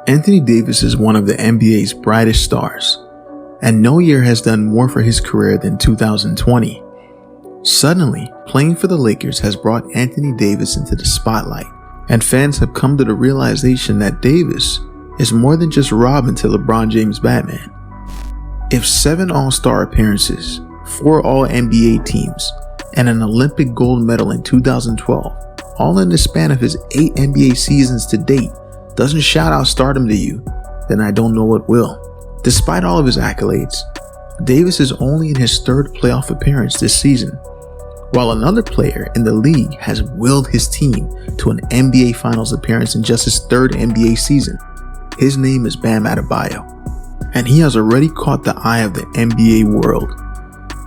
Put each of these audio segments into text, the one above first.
Anthony Davis is one of the NBA's brightest stars, and no year has done more for his career than 2020. Suddenly, playing for the Lakers has brought Anthony Davis into the spotlight, and fans have come to the realization that Davis is more than just Robin to LeBron James Batman. If 7 All-Star appearances, 4 All-NBA teams, and an Olympic gold medal in 2012, all in the span of his 8 NBA seasons to date, doesn't shout out stardom to you, then I don't know what will. Despite all of his accolades, Davis is only in his 3rd playoff appearance this season, while another player in the league has willed his team to an NBA Finals appearance in just his 3rd NBA season. His name is Bam Adebayo, and he has already caught the eye of the NBA world.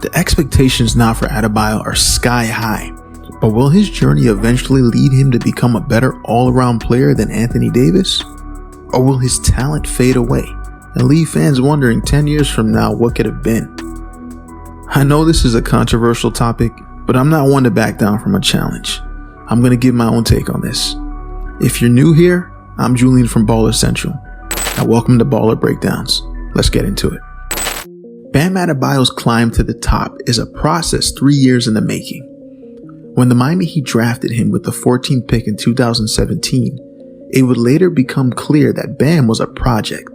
The expectations now for Adebayo are sky high, but will his journey eventually lead him to become a better all-around player than Anthony Davis? Or will his talent fade away and leave fans wondering 10 years from now what could have been? I know this is a controversial topic, but I'm not one to back down from a challenge. I'm going to give my own take on this. If you're new here, I'm Julian from Baller Central, and welcome to Baller Breakdowns. Let's get into it. Bam Adebayo's climb to the top is a process 3 years in the making. When the Miami Heat drafted him with the 14th pick in 2017, it would later become clear that Bam was a project.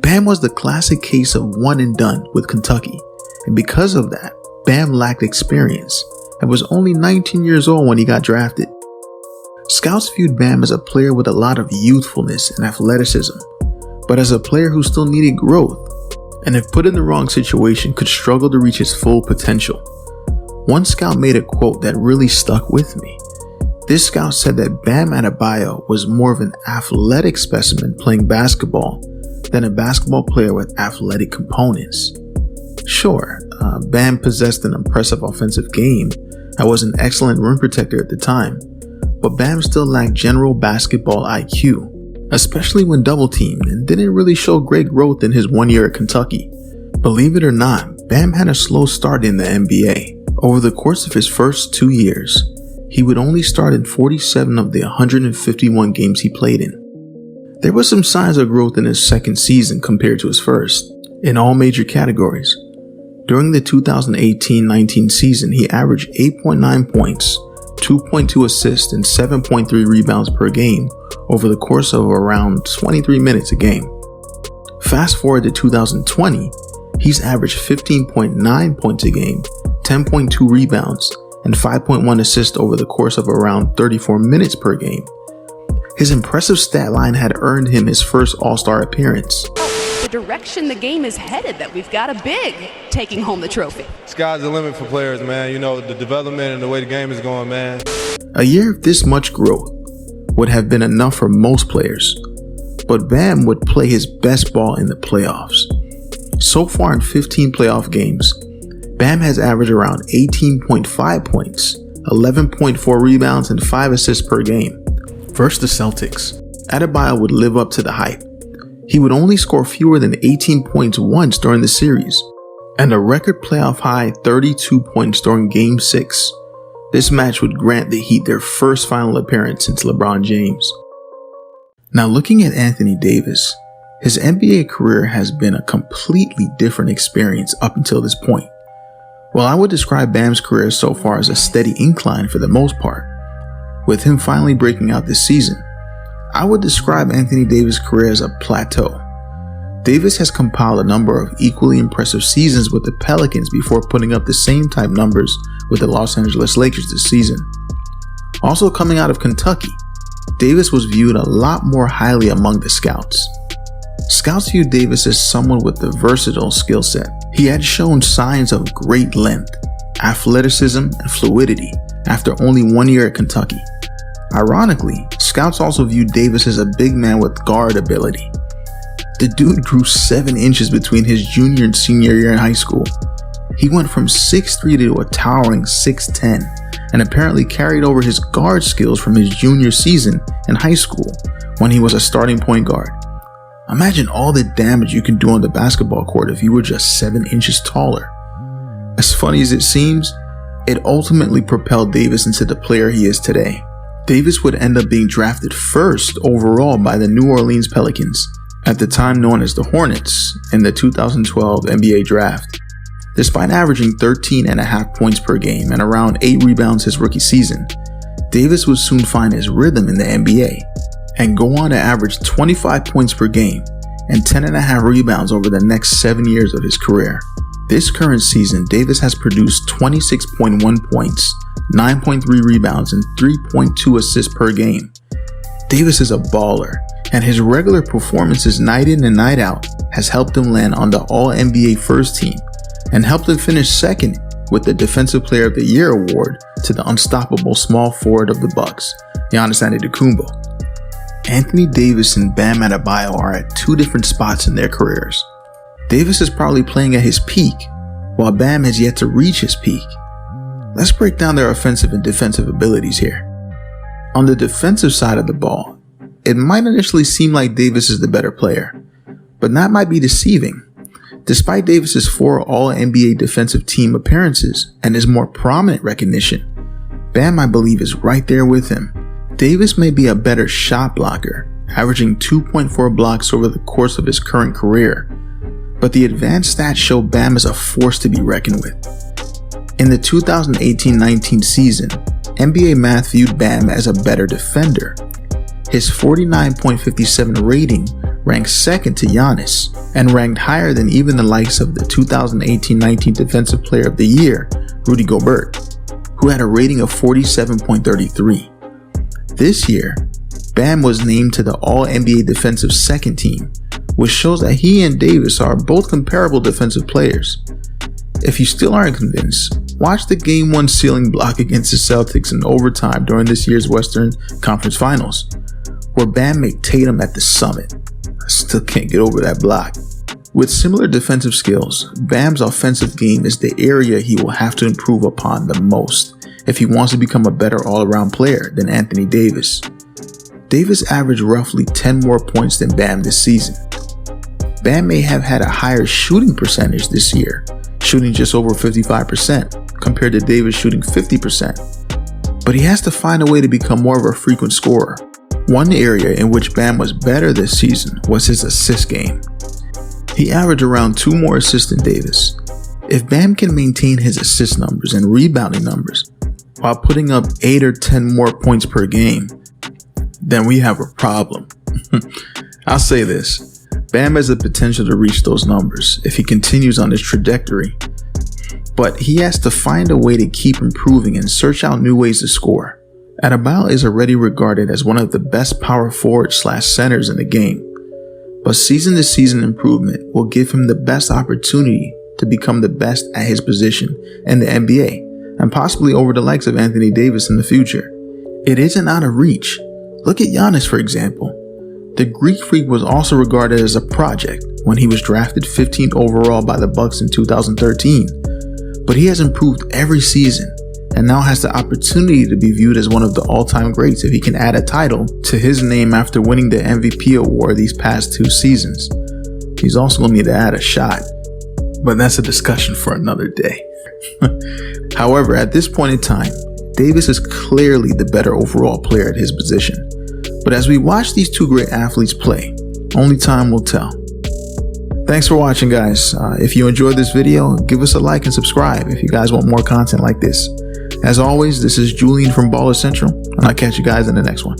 Bam was the classic case of one and done with Kentucky, and because of that, Bam lacked experience and was only 19 years old when he got drafted. Scouts viewed Bam as a player with a lot of youthfulness and athleticism, but as a player who still needed growth, and if put in the wrong situation could struggle to reach his full potential. One scout made a quote that really stuck with me. This scout said that Bam Adebayo was more of an athletic specimen playing basketball than a basketball player with athletic components. Sure, Bam possessed an impressive offensive game and was an excellent rim protector at the time, but Bam still lacked general basketball IQ, especially when double teamed, and didn't really show great growth in his 1 year at Kentucky. Believe it or not, Bam had a slow start in the NBA. Over the course of his first 2 years, he would only start in 47 of the 151 games he played in. There were some signs of growth in his second season compared to his first, in all major categories. During the 2018-19 season, he averaged 8.9 points, 2.2 assists, and 7.3 rebounds per game over the course of around 23 minutes a game. Fast forward to 2020, he's averaged 15.9 points a game, 10.2 rebounds, and 5.1 assists over the course of around 34 minutes per game. His impressive stat line had earned him his first All-Star appearance. The direction the game is headed, that we've got a big taking home the trophy. Sky's the limit for players, man. You know, the development and the way the game is going, man. A year of this much growth would have been enough for most players, but Bam would play his best ball in the playoffs. So far in 15 playoff games, Bam has averaged around 18.5 points, 11.4 rebounds, and 5 assists per game. Versus the Celtics, Adebayo would live up to the hype. He would only score fewer than 18 points once during the series, and a record playoff high 32 points during Game 6. This match would grant the Heat their first final appearance since LeBron James. Now looking at Anthony Davis, his NBA career has been a completely different experience up until this point. While I would describe Bam's career so far as a steady incline for the most part, with him finally breaking out this season, I would describe Anthony Davis' career as a plateau. Davis has compiled a number of equally impressive seasons with the Pelicans before putting up the same type numbers with the Los Angeles Lakers this season. Also coming out of Kentucky, Davis was viewed a lot more highly among the scouts. Scouts viewed Davis as someone with a versatile skill set. He had shown signs of great length, athleticism, and fluidity after only 1 year at Kentucky. Ironically, scouts also viewed Davis as a big man with guard ability. The dude grew 7 inches between his junior and senior year in high school. He went from 6'3" to a towering 6'10", and apparently carried over his guard skills from his junior season in high school when he was a starting point guard. Imagine all the damage you can do on the basketball court if you were just 7 inches taller. As funny as it seems, it ultimately propelled Davis into the player he is today. Davis would end up being drafted first overall by the New Orleans Pelicans, at the time known as the Hornets, in the 2012 NBA draft. Despite averaging 13.5 points per game and around 8 rebounds his rookie season, Davis would soon find his rhythm in the NBA and go on to average 25 points per game and 10.5 rebounds over the next 7 years of his career. This current season, Davis has produced 26.1 points, 9.3 rebounds, and 3.2 assists per game. Davis is a baller, and his regular performances night in and night out has helped him land on the All-NBA First Team and helped him finish second with the Defensive Player of the Year award to the unstoppable small forward of the Bucks, Giannis Antetokounmpo. Anthony Davis and Bam Adebayo are at two different spots in their careers. Davis is probably playing at his peak, while Bam has yet to reach his peak. Let's break down their offensive and defensive abilities here. On the defensive side of the ball, it might initially seem like Davis is the better player, but that might be deceiving. Despite Davis's 4 All-NBA defensive team appearances and his more prominent recognition, Bam, I believe, is right there with him. Davis may be a better shot blocker, averaging 2.4 blocks over the course of his current career, but the advanced stats show Bam is a force to be reckoned with. In the 2018-19 season, NBA Math viewed Bam as a better defender. His 49.57 rating ranked second to Giannis and ranked higher than even the likes of the 2018-19 Defensive Player of the Year, Rudy Gobert, who had a rating of 47.33. This year, Bam was named to the All-NBA Defensive Second Team, which shows that he and Davis are both comparable defensive players. If you still aren't convinced, watch the Game 1 ceiling block against the Celtics in overtime during this year's Western Conference Finals, where Bam made Tatum at the summit. I still can't get over that block. With similar defensive skills, Bam's offensive game is the area he will have to improve upon the most if he wants to become a better all-around player than Anthony Davis. Davis averaged roughly 10 more points than Bam this season. Bam may have had a higher shooting percentage this year, shooting just over 55% compared to Davis shooting 50%. But he has to find a way to become more of a frequent scorer. One area in which Bam was better this season was his assist game. He averaged around 2 more assists than Davis. If Bam can maintain his assist numbers and rebounding numbers while putting up 8 or 10 more points per game, then we have a problem. I'll say this, Bam has the potential to reach those numbers if he continues on his trajectory, but he has to find a way to keep improving and search out new ways to score. Adebayo is already regarded as one of the best power forward/centers in the game, but season-to-season improvement will give him the best opportunity to become the best at his position in the NBA, and possibly over the likes of Anthony Davis in the future. It isn't out of reach. Look at Giannis, for example. The Greek Freak was also regarded as a project when he was drafted 15th overall by the Bucks in 2013, but he has improved every season and now has the opportunity to be viewed as one of the all-time greats if he can add a title to his name after winning the MVP award these past 2 seasons. He's also going to need to add a shot, but that's a discussion for another day. However, at this point in time, Davis is clearly the better overall player at his position. But as we watch these two great athletes play, only time will tell. Thanks for watching, guys. If you enjoyed this video, give us a like and subscribe if you guys want more content like this. As always, this is Julian from Baller Central, and I'll catch you guys in the next one.